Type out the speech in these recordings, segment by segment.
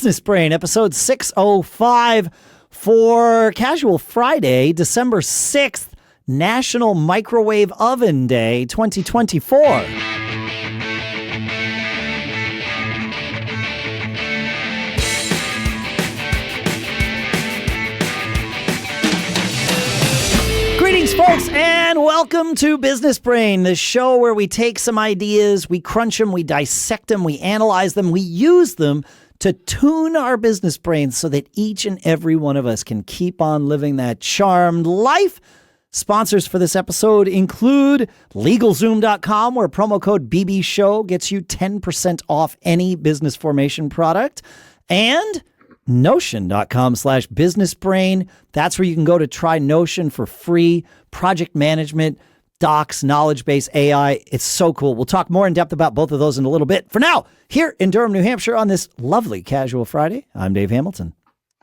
Business Brain, episode 605 for Casual Friday, December 6th, National Microwave Oven Day 2024. Greetings, folks, and welcome to Business Brain, the show where we take some ideas, we crunch them, we dissect them, we analyze them, we use them to tune our business brains so that each and every one of us can keep on living that charmed life. Sponsors for this episode include LegalZoom.com, where promo code BBSHOW gets you 10% off any business formation product, and Notion.com/businessbrain. That's where you can go to try Notion for free. Project management, docs, knowledge base, AI. It's so cool. We'll talk more in depth about both of those in a little bit. For now, here in Durham, New Hampshire on this lovely Casual Friday, I'm Dave Hamilton.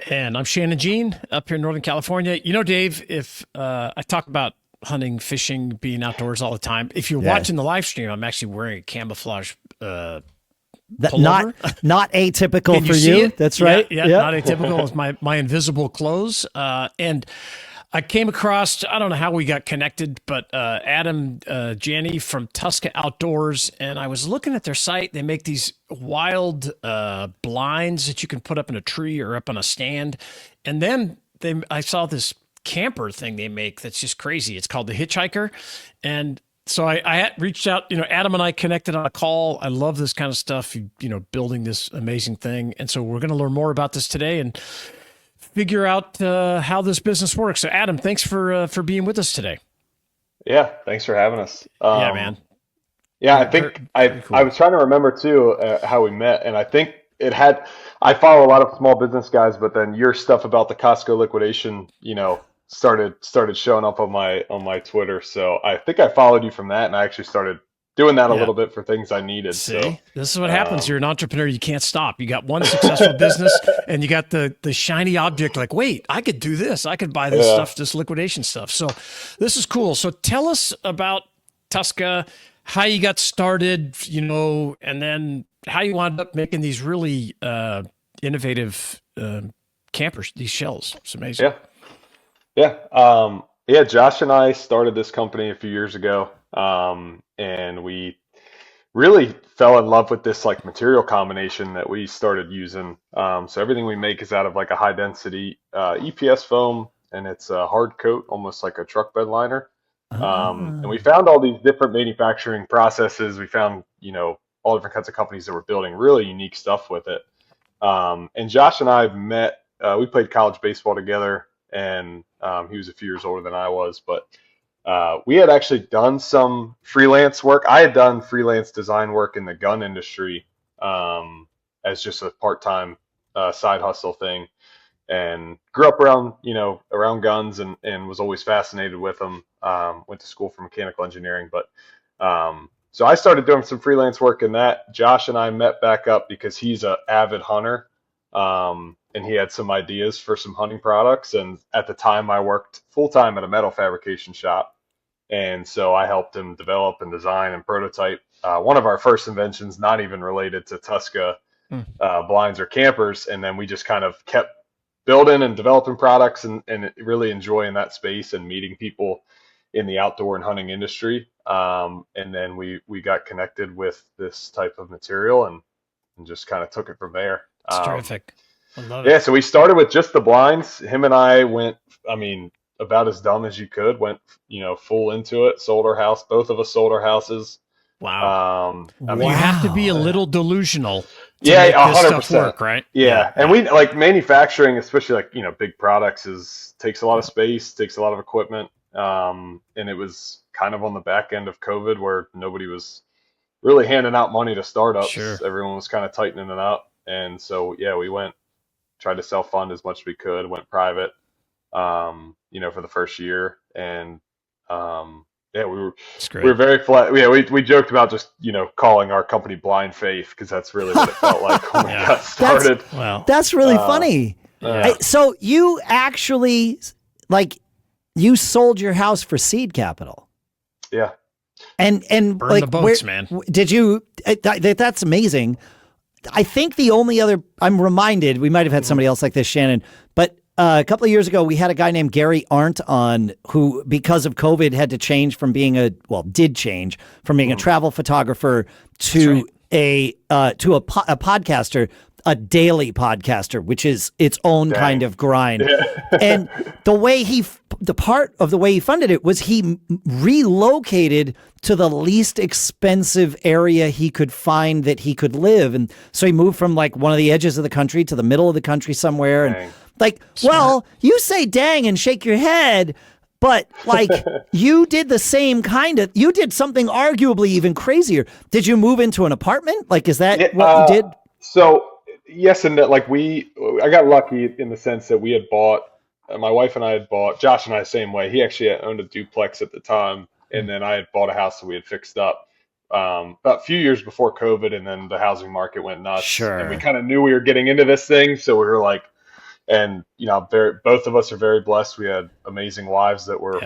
And I'm Shannon Jean up here in Northern California. You know, Dave, if I talk about hunting, fishing, being outdoors all the time, if you're watching the live stream, I'm actually wearing a camouflage not atypical for you. That's right. Yeah, not atypical. It's my invisible clothes. And I came across, I don't know how we got connected, but Adam Janney from Tuska Outdoors, and I was looking at their site. They make these wild blinds that you can put up in a tree or up on a stand. And then I saw this camper thing they make that's just crazy. It's called the Hitchhiker. And so I had reached out, Adam and I connected on a call. I love this kind of stuff, building this amazing thing. And so we're going to learn more about this today and figure out how this business works. So Adam, thanks for being with us today. Yeah. Thanks for having us. Yeah, man. Yeah. I think I was trying to remember too, how we met, and I think I follow a lot of small business guys, but then your stuff about the Costco liquidation, started showing up on my Twitter. So I think I followed you from that, and I actually started doing that a little bit for things I needed. See, so this is what happens. You're an entrepreneur. You can't stop. You got one successful business and you got the shiny object. Like, wait, I could do this. I could buy this stuff, this liquidation stuff. So this is cool. So tell us about Tuska, how you got started, and then how you wound up making these really innovative campers, these shells. It's amazing. Yeah. Josh and I started this company a few years ago. And we really fell in love with this material combination that we started using. So everything we make is out of a high density EPS foam, and it's a hard coat, almost like a truck bed liner. And we found all these different manufacturing processes. We found, all different kinds of companies that were building really unique stuff with it. And Josh and I met, we played college baseball together, and he was a few years older than I was, but we had actually done some freelance work. I had done freelance design work in the gun industry as just a part-time side hustle thing, and grew up around guns and was always fascinated with them. Went to school for mechanical engineering, but so I started doing some freelance work in that. Josh and I met back up because he's an avid hunter, and he had some ideas for some hunting products. And at the time, I worked full-time at a metal fabrication shop. And so I helped him develop and design and prototype one of our first inventions, not even related to Tuska blinds or campers. And then we just kind of kept building and developing products and really enjoying that space and meeting people in the outdoor and hunting industry. And then we got connected with this type of material and just kind of took it from there. It's terrific. I love it. Yeah, so we started with just the blinds. Him and I went, about as dumb as you could, went, full into it, sold our house. Both of us sold our houses. Wow. You have to be a little delusional to make this 100%. stuff work, right? Yeah. And we manufacturing, especially big products takes a lot of space, takes a lot of equipment. And it was kind of on the back end of COVID where nobody was really handing out money to startups. Sure. Everyone was kind of tightening it up. And so, we tried to self-fund as much as we could, went private, for the first year. And, we were very flat. Yeah, we joked about just, calling our company Blind Faith, because that's really what it felt like when we got started. That's really funny. So you actually, you sold your house for seed capital. Yeah. And burn the boats, man. Did you? That's amazing. I think the only other, I'm reminded, we might have had somebody else like this, Shannon, but a couple of years ago, we had a guy named Gary Arndt on who, because of COVID, had to change from being did change from being a travel photographer to a podcaster, a daily podcaster, which is its own kind of grind. Yeah. And the part of the way he funded it was he relocated to the least expensive area he could find that he could live. And so he moved from like one of the edges of the country to the middle of the country somewhere. Dang. And like, well, you say dang and shake your head, but like you did the same you did something arguably even crazier. Did you move into an apartment? Like, is that what you did? So yes and no. Like I got lucky in the sense that we had bought, my wife and I had bought, Josh and I, same way. He actually owned a duplex at the time. And then I had bought a house that we had fixed up about a few years before COVID. And then the housing market went nuts. Sure. And we kind of knew we were getting into this thing. So we were like, and, both of us are very blessed. We had amazing wives that were,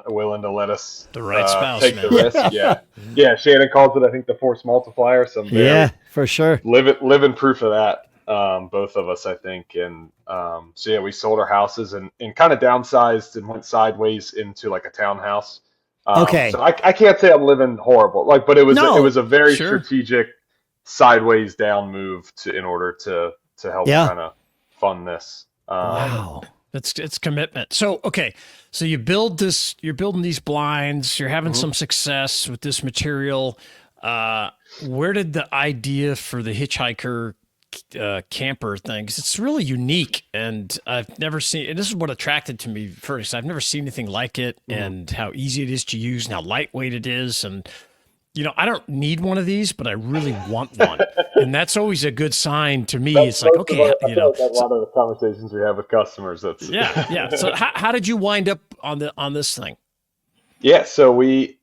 willing to let us the right spouse, take the risk. Yeah. Yeah. Shannon calls it, I think, the force multiplier. So for sure. Living proof of that. Both of us, I think. And we sold our houses and kind of downsized and went sideways into like a townhouse. Okay. So I can't say I'm living horrible, but it was a very strategic sideways down move in order to help kind of fund this. Wow. It's commitment. So, okay. So you're building these blinds, you're having some success with this material. Where did the idea for the Hitchhiker camper thing, because it's really unique and I've never seen, and this is what attracted to me first. I've never seen anything like it, and how easy it is to use and how lightweight it is. And I don't need one of these, but I really want one. And that's always a good sign to me. It's like, okay, I feel like a lot of the conversations we have with customers, that's yeah. So how did you wind up on this thing? Yeah, so we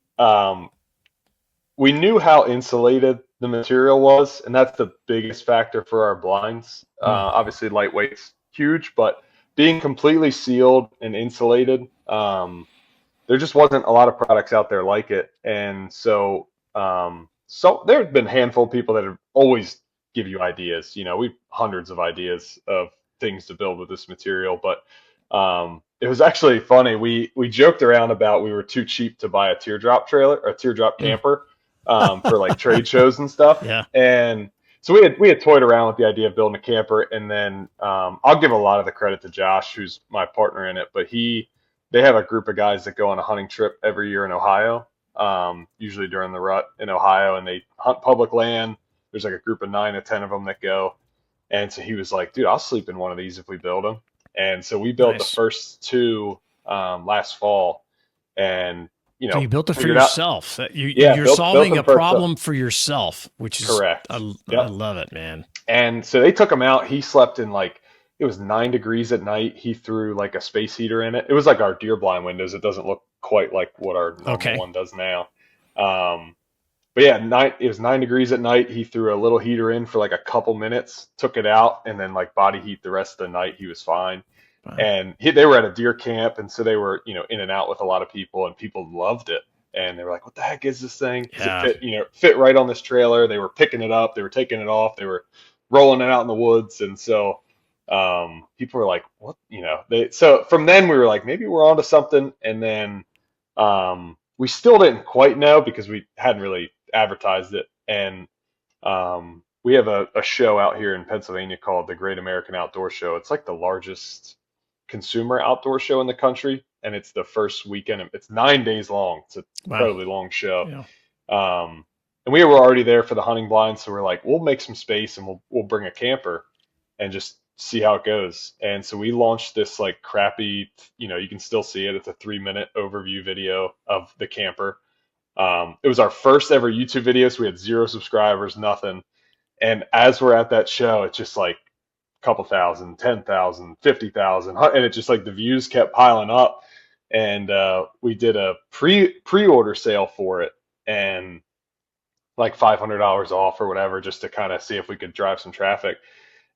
knew how insulated the material was, and that's the biggest factor for our blinds. Obviously lightweight's huge, but being completely sealed and insulated, there just wasn't a lot of products out there like it. And so there have been a handful of people that have always give you ideas. We've hundreds of ideas of things to build with this material, but it was actually funny. We joked around about we were too cheap to buy a teardrop trailer or a teardrop camper for like trade shows and stuff. Yeah. And so we had toyed around with the idea of building a camper, and then I'll give a lot of the credit to Josh, who's my partner in it, but they have a group of guys that go on a hunting trip every year in Ohio, usually during the rut in Ohio, and they hunt public land. There's like a group of 9 or 10 of them that go. And so he was like, dude, I'll sleep in one of these if we build them. And so we built the first 2 last fall, and so you built it for yourself. You're solving a problem for yourself, which is correct. I love it, man. And so they took him out. He slept in it was 9 degrees at night. He threw like a space heater in it. It was like our deer blind windows. It doesn't look quite like what our normal one does now. But yeah, it was 9 degrees at night. He threw a little heater in for like a couple minutes, took it out, and then like body heat the rest of the night. He was fine. Wow. And they were at a deer camp, and so they were, in and out with a lot of people, and people loved it. And they were like, "What the heck is this thing?" Yeah. It fit right on this trailer. They were picking it up, they were taking it off, they were rolling it out in the woods, and so people were like, "What?" So from then we were like, maybe we're onto something. And then we still didn't quite know because we hadn't really advertised it. And we have a show out here in Pennsylvania called the Great American Outdoor Show. It's like the largest consumer outdoor show in the country, and it's the first weekend. It's 9 days long. It's an incredibly long show. Yeah. And we were already there for the hunting blind, so we're like, we'll make some space and we'll bring a camper and just see how it goes. And so we launched this like crappy, you can still see it. It's a 3-minute overview video of the camper. It was our first ever YouTube video, so we had 0 subscribers, nothing. And as we're at that show, it's just like couple thousand, 10,000, 50,000, and it just like the views kept piling up. And we did a pre-order sale for it, and like $500 off or whatever, just to kind of see if we could drive some traffic.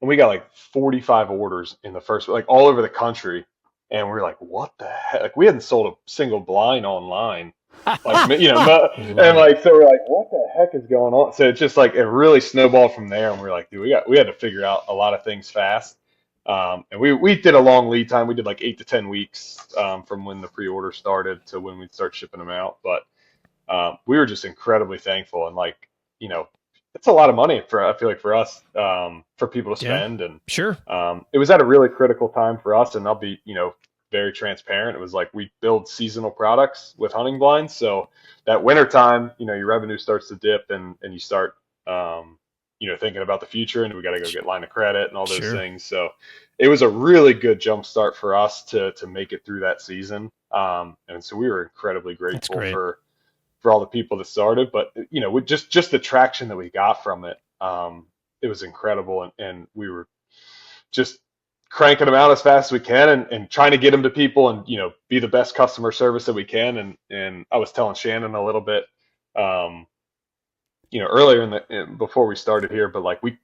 And we got like 45 orders in the first, like all over the country. And we were like, what the heck? Like we hadn't sold a single blind online. like, and like, so we're like, what the heck is going on? So it's just like, it really snowballed from there. And we're like, dude, we had to figure out a lot of things fast. And we did a long lead time. We did like 8 to 10 weeks, from when the pre-order started to when we'd start shipping them out. But, we were just incredibly thankful. And like, it's a lot of money I feel like for us, for people to spend. And sure. It was at a really critical time for us. And I'll be, very transparent. It was like, we build seasonal products with hunting blinds. So that winter time, your revenue starts to dip, and you start, thinking about the future, and we got to go get line of credit and all those things. So it was a really good jump start for us to make it through that season. And so we were incredibly grateful for all the people that started, but with just the traction that we got from it, it was incredible. And we were just cranking them out as fast as we can, and trying to get them to people, and be the best customer service that we can. And I was telling Shannon a little bit, earlier before we started here, but like, we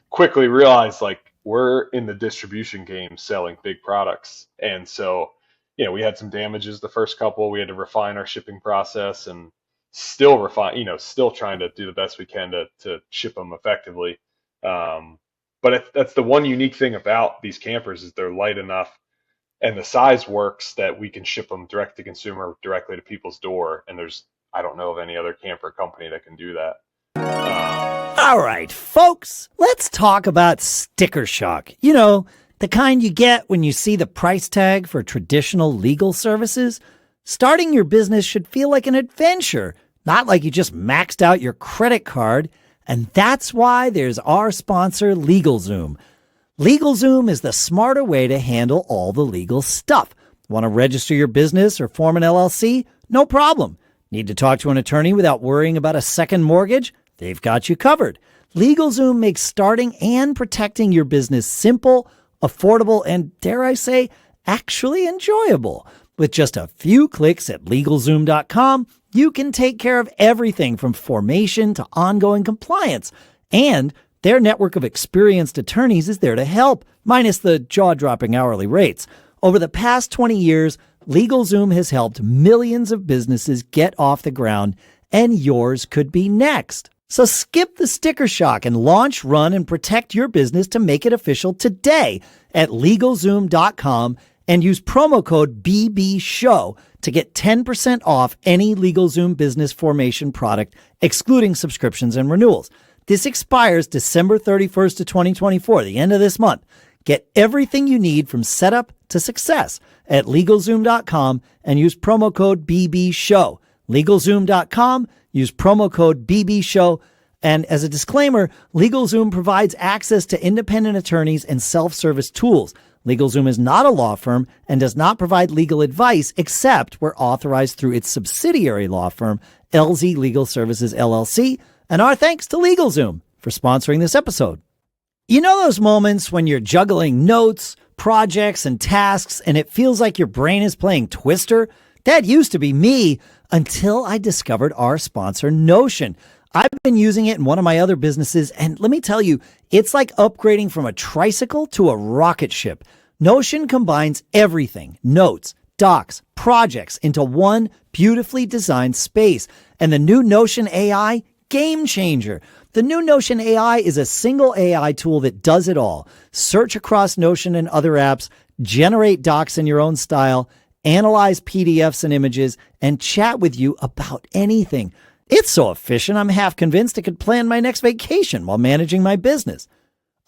quickly realized, like, we're in the distribution game selling big products. And so, we had some damages the first couple. We had to refine our shipping process, and still still trying to do the best we can to ship them effectively. But that's the one unique thing about these campers, is they're light enough and the size works that we can ship them direct to consumer, directly to people's door. And I don't know of any other camper company that can do that. All right, folks, let's talk about sticker shock. The kind you get when you see the price tag for traditional legal services. Starting your business should feel like an adventure, not like you just maxed out your credit card. And that's why there's our sponsor, LegalZoom. LegalZoom is the smarter way to handle all the legal stuff. Want to register your business or form an LLC? No problem. Need to talk to an attorney without worrying about a second mortgage? They've got you covered. LegalZoom makes starting and protecting your business simple, affordable, and, dare I say, actually enjoyable. With just a few clicks at LegalZoom.com, you can take care of everything from formation to ongoing compliance. And their network of experienced attorneys is there to help, minus the jaw-dropping hourly rates. Over the past 20 years, LegalZoom has helped millions of businesses get off the ground, and yours could be next. So skip the sticker shock and launch, run, and protect your business to make it official today at LegalZoom.com and use promo code BBSHOW to get 10% off any LegalZoom business formation product, excluding subscriptions and renewals. This expires December 31st of 2024, the end of this month. Get everything you need from setup to success at LegalZoom.com and use promo code BBSHOW. LegalZoom.com, use promo code BBSHOW. And as a disclaimer, LegalZoom provides access to independent attorneys and self-service tools. LegalZoom is not a law firm and does not provide legal advice except where authorized through its subsidiary law firm, LZ Legal Services, LLC. And our thanks to LegalZoom for sponsoring this episode. You know those moments when you're juggling notes, projects, and tasks, and it feels like your brain is playing Twister? That used to be me until I discovered our sponsor, Notion. I've been using it in one of my other businesses, and let me tell you, it's like upgrading from a tricycle to a rocket ship. Notion combines everything, notes, docs, projects, into one beautifully designed space. And the new Notion AI, game changer. The new Notion AI is a single AI tool that does it all. Search across Notion and other apps, generate docs in your own style, analyze PDFs and images, and chat with you about anything. It's so efficient, I'm half convinced it could plan my next vacation while managing my business.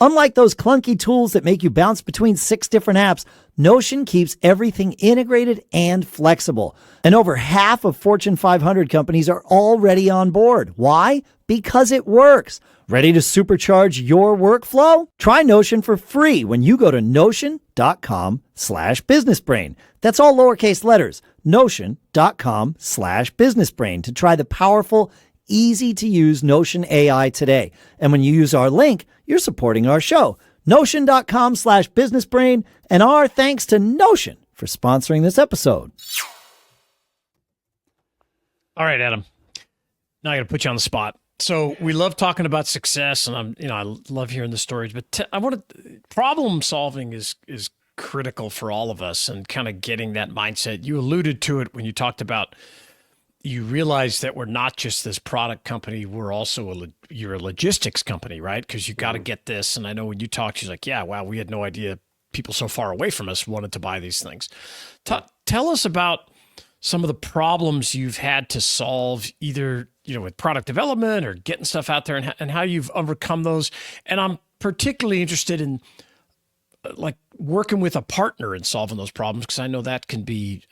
Unlike those clunky tools that make you bounce between 6 different apps, Notion keeps everything integrated and flexible. And over half of Fortune 500 companies are already on board. Why? Because it works. Ready to supercharge your workflow? Try Notion for free when you go to notion.com/businessbrain. That's all lowercase letters. Notion.com/businessbrain to try the powerful, easy to use Notion AI today. And when you use our link, you're supporting our show. Notion.com/businessbrain, and our thanks to Notion for sponsoring this episode. All right, Adam. Now I got to put you on the spot. So we love talking about success, and I love hearing the stories. But problem solving is critical for all of us, and kind of getting that mindset. You alluded to it when you talked about, you realize that we're not just this product company, we're also you're a logistics company, right? Because you got to get this. And I know when you talked, she's like, yeah, wow, we had no idea people so far away from us wanted to buy these things. Tell us about some of the problems you've had to solve, either, with product development or getting stuff out there, and how you've overcome those. And I'm particularly interested in like working with a partner and solving those problems, because I know that can be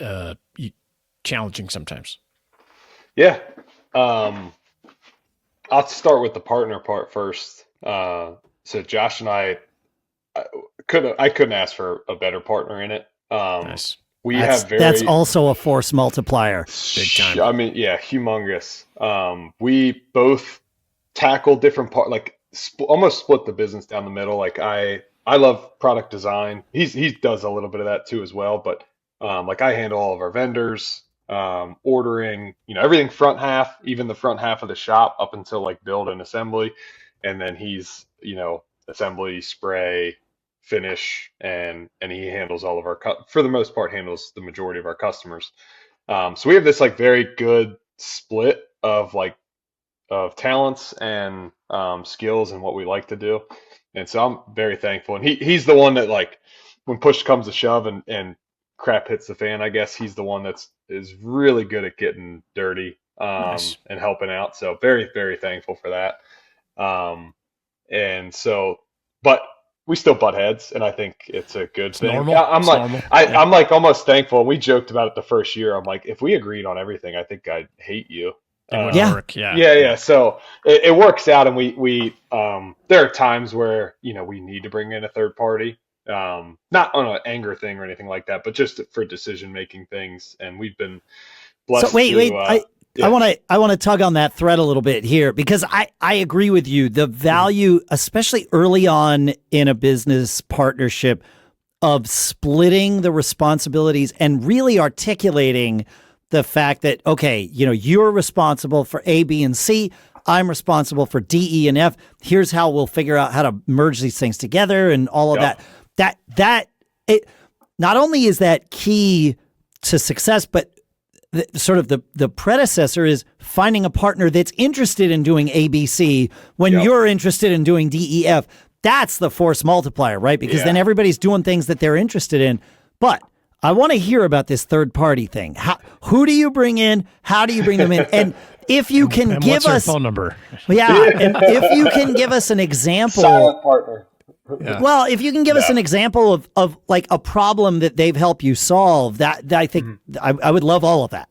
challenging sometimes. Yeah. I'll start with the partner part first. So Josh and I couldn't ask for a better partner in it. Nice. That's also a force multiplier. Big time. I mean, yeah, humongous. We both tackle different almost split the business down the middle. Like I love product design. He does a little bit of that too as well. But like I handle all of our vendors, ordering, everything front half, even the front half of the shop up until like build and assembly. And then he's, assembly, spray, finish, and he handles all of our, for the most part, handles the majority of our customers. So we have this like very good split of talents and skills and what we like to do. And so I'm very thankful. And he's the one that, like, when push comes to shove and crap hits the fan, I guess he's the one is really good at getting dirty Nice. and helping out. So very, very thankful for that. And so, but we still butt heads, and I think it's a good thing. Normal. I'm like almost thankful. We joked about it the first year. I'm like, if we agreed on everything, I think I'd hate you. It wouldn't work. Yeah. So it works out, and we there are times where we need to bring in a third party, not on an anger thing or anything like that, but just for decision making things. And we've been blessed. So wait, I want to tug on that thread a little bit here, because I agree with you. The value, especially early on in a business partnership, of splitting the responsibilities and really articulating the fact that, okay, you're responsible for A, B, and C. I'm responsible for D, E, and F. Here's how we'll figure out how to merge these things together and all of that. It not only is that key to success, but the predecessor is finding a partner that's interested in doing ABC when you're interested in doing DEF. That's the force multiplier, right? Because then everybody's doing things that they're interested in. But I want to hear about this third party thing. Who do you bring in? How do you bring them in? And if you can give us phone number. Yeah. And if you can give us an example. Silent partner. Yeah. Well, if you can give us an example of like a problem that they've helped you solve, that I think I would love all of that.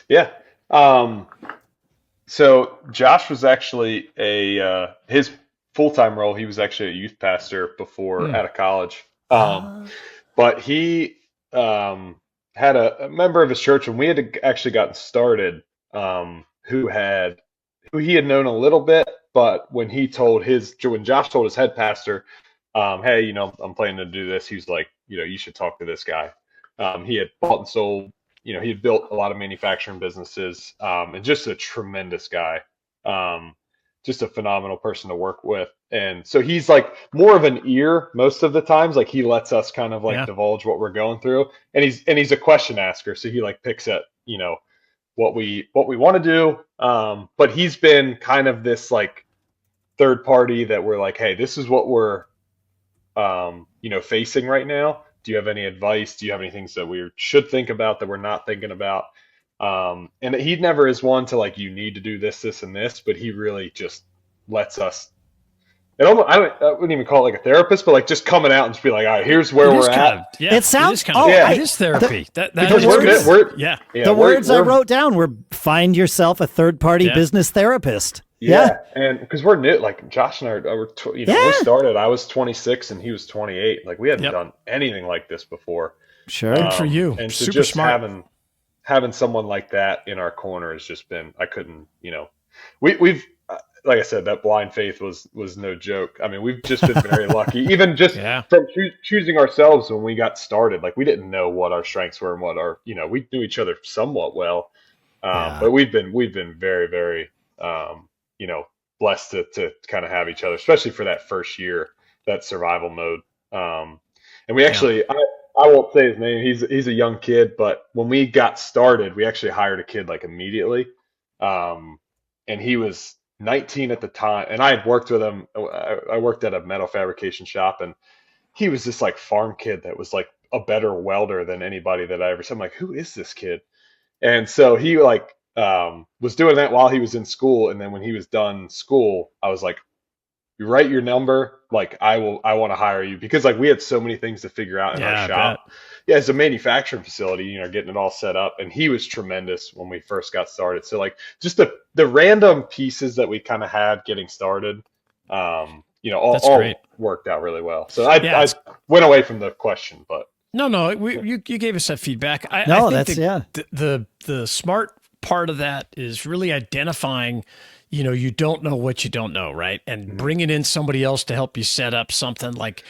Yeah. So Josh was actually his full-time role. He was actually a youth pastor before out of college. But he had a member of his church, and we had actually gotten started, who he had known a little bit, but when Josh told his head pastor, hey, I'm planning to do this, he was like, you should talk to this guy. He had bought and sold, he had built a lot of manufacturing businesses, and just a tremendous guy, just a phenomenal person to work with. And so he's like more of an ear most of the times. Like he lets us kind of like divulge what we're going through, and he's a question asker. So he like picks at, what we want to do. But he's been kind of this like third party that we're like, hey, this is what we're, facing right now. Do you have any advice? Do you have any things that we should think about that we're not thinking about? And he never is one to like, you need to do this, this, and this, but he really just lets us. I wouldn't even call it like a therapist, but like just coming out and just be like, all right, here's where we're at. It sounds it is therapy. The words I wrote down were find yourself a third party business therapist. Yeah. And because we're new, like Josh and I were, we started, I was 26 and he was 28. Like we hadn't done anything like this before. Sure. Good for you. And so super just smart. having someone like that in our corner has just been, I couldn't, we've, like I said, that blind faith was no joke. I mean, we've just been very lucky, even just from choosing ourselves when we got started. Like we didn't know what our strengths were and what our, we knew each other somewhat well, but we've been very, very, blessed to kind of have each other, especially for that first year, that survival mode. And we actually, I won't say his name. He's a young kid, but when we got started, we actually hired a kid like immediately. And he was 19 at the time, and I had worked with him. I worked at a metal fabrication shop, and he was this like farm kid that was like a better welder than anybody that I ever saw. I'm like, who is this kid? And so he like was doing that while he was in school, and then when he was done school, I was like, you write your number, like I want to hire you, because like we had so many things to figure out in Yeah, our I shop. bet. Yeah, it's a manufacturing facility, getting it all set up, and he was tremendous when we first got started. So like just the random pieces that we kind of had getting started, That's all great. worked out really well. So Yeah, I went away from the question, but no, you gave us that feedback. No, I think that's yeah. the smart part of that is really identifying, you don't know what you don't know, right? And bringing in somebody else to help you set up something. Like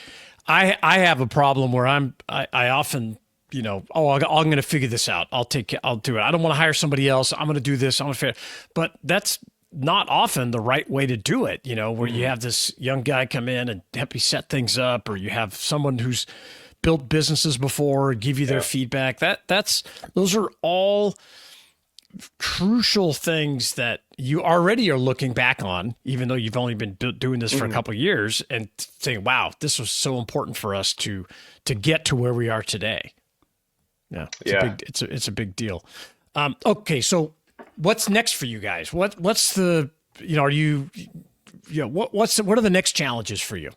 I have a problem where I often, I'm going to figure this out. I'll do it. I don't want to hire somebody else. I'm going to do this. I'm going to figure, but that's not often the right way to do it, where you have this young guy come in and help you set things up, or you have someone who's built businesses before, give you their feedback. Those are all crucial things that you already are looking back on, even though you've only been doing this for a couple of years, and saying, wow, this was so important for us to get to where we are today. Yeah. It's a big deal. Okay. So what's next for you guys? What's the, what are the next challenges for you?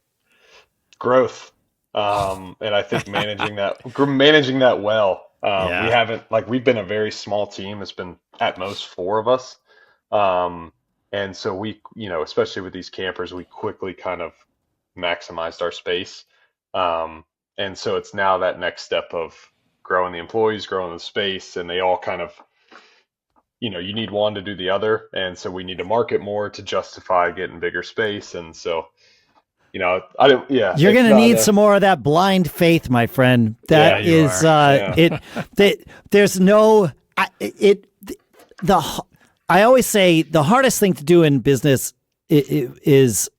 growth. And I think managing that well. We haven't, like, we've been a very small team. It's been at most four of us. And so we, especially with these campers, we quickly kind of maximized our space. And so it's now that next step of growing the employees, growing the space, and they all kind of, you need one to do the other. And so we need to market more to justify getting bigger space. And so, I don't, yeah. You're going to need some more of that blind faith, my friend. That is, there's no, I always say the hardest thing to do in business is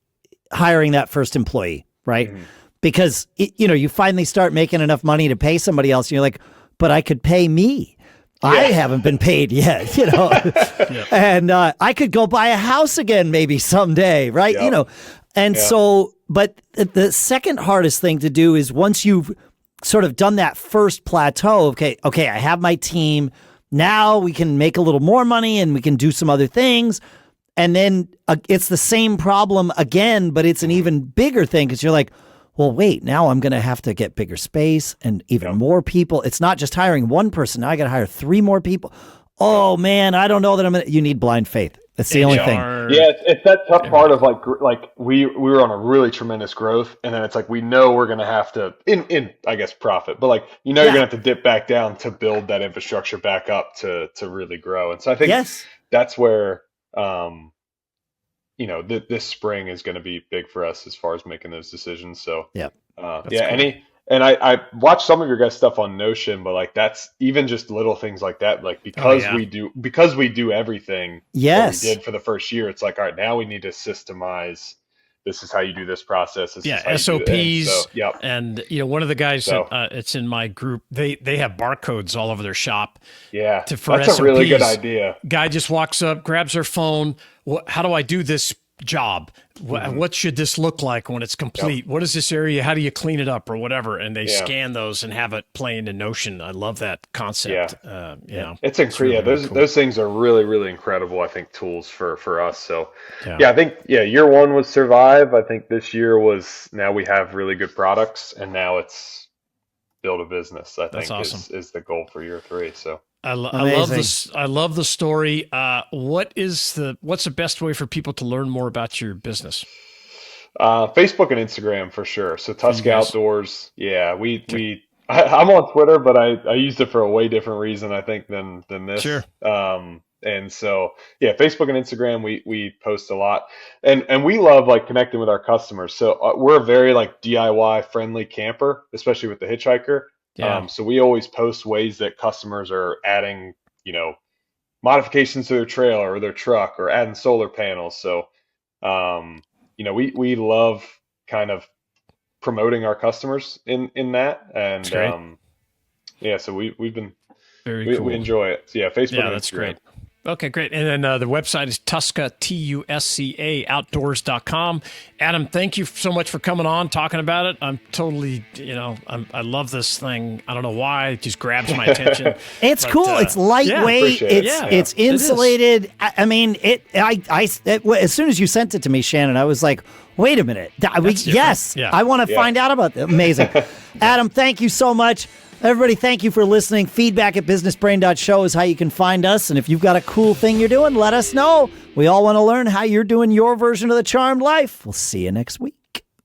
hiring that first employee, right? Mm-hmm. Because, you finally start making enough money to pay somebody else. And you're like, but I could pay me. Yeah. I haven't been paid yet, and I could go buy a house again maybe someday, right? Yep. And so, but the second hardest thing to do is once you've sort of done that first plateau, okay, I have my team. Now we can make a little more money and we can do some other things. And then it's the same problem again, but it's an even bigger thing because you're like, well, wait, now I'm going to have to get bigger space and even more people. It's not just hiring one person. Now I got to hire 3 more people. Oh, man, I don't know that you need blind faith. That's the only thing. Yeah, it's that tough part of like we were on a really tremendous growth, and then it's like we know we're going to have to, in I guess, profit, but like, you're going to have to dip back down to build that infrastructure back up to really grow. And so I think that's where, this spring is going to be big for us as far as making those decisions. So cool. And I watched some of your guys' stuff on Notion, but like that's even just little things like that. Like because we do everything that we did for the first year, it's like, all right, now we need to systemize. This is how you do this process. This is how SOPs. And one of the guys it's in my group. They have barcodes all over their shop. Yeah, that's SOPs. A really good idea. Guy just walks up, grabs their phone. How do I do this job? What should this look like when it's complete? What is this area? How do you clean it up or whatever? And they scan those and have it playing in Notion. I love that concept. It's incredible. Really cool. Those things are really, really incredible, I think, tools for us. So I think year one was survive. I think this year was, now we have really good products, and now it's build a business. I think awesome. is the goal for year 3. So I love this. I love the story. What's the best way for people to learn more about your business? Facebook and Instagram for sure. So Tuska Outdoors. Yeah, I'm on Twitter, but I used it for a way different reason, I think, than this. Sure. And so Facebook and Instagram, we post a lot, and we love like connecting with our customers. So we're a very like DIY friendly camper, especially with the Hitchhiker. Yeah. So we always post ways that customers are adding, modifications to their trailer or their truck, or adding solar panels. So, we love kind of promoting our customers in that. And, Yeah, so we've been Very cool. We enjoy it. So, yeah, Facebook. Yeah, and that's Instagram. great. Okay, great. And then the website is Tusca, Tusca outdoors.com. Adam, thank you so much for coming on, talking about it. I'm totally, I love this thing. I don't know why. It just grabs my attention. It's cool. It's lightweight. It's insulated. I mean, as soon as you sent it to me, Shannon, I was like, wait a minute. Yes, I want to find out about that. Amazing. Adam, thank you so much. Everybody, thank you for listening. Feedback at businessbrain.show is how you can find us. And if you've got a cool thing you're doing, let us know. We all want to learn how you're doing your version of the charmed life. We'll see you next week.